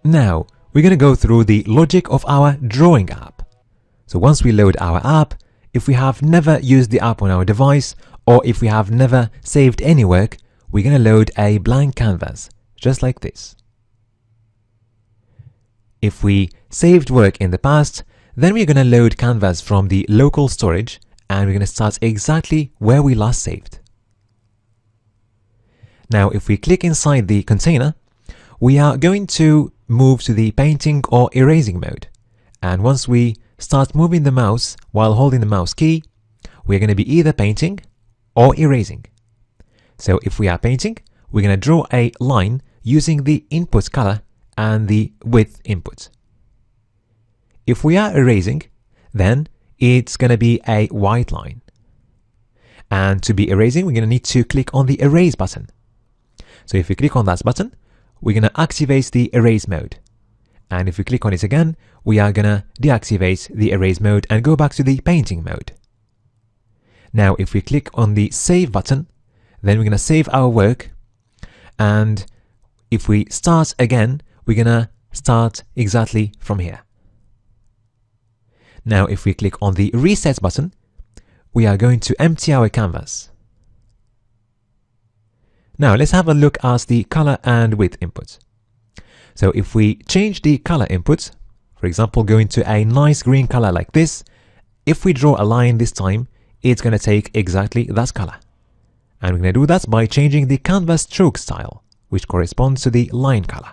Now, we're going to go through the logic of our drawing app. So once we load our app, if we have never used the app on our device, or if we have never saved any work, we're going to load a blank canvas, just like this. If we saved work in the past, then we're going to load canvas from the local storage, and we're going to start exactly where we last saved. Now, if we click inside the container, we are going to move to the painting or erasing mode. And once we start moving the mouse while holding the mouse key, we're going to be either painting or erasing. So if we are painting, we're going to draw a line using the input color and the width input. If we are erasing, then it's going to be a white line. And to be erasing, we're going to need to click on the erase button. So if we click on that button, we're going to activate the erase mode. And if we click on it again, we are going to deactivate the erase mode and go back to the painting mode. Now, if we click on the save button, then we're going to save our work. And if we start again, we're going to start exactly from here. Now, if we click on the reset button, we are going to empty our canvas. Now, let's have a look at the color and width input. So if we change the color input, for example, go into a nice green color like this, if we draw a line this time, it's going to take exactly that color. And we're going to do that by changing the canvas stroke style, which corresponds to the line color.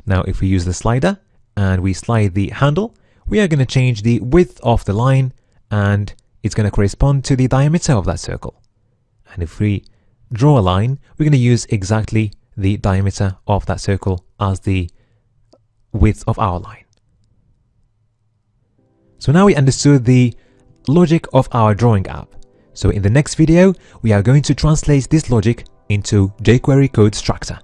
Now, if we use the slider and we slide the handle, we are going to change the width of the line, and it's going to correspond to the diameter of that circle. And if we draw a line, we're going to use exactly the diameter of that circle as the width of our line. So now we understood the logic of our drawing app. So in the next video, we are going to translate this logic into jQuery code structure.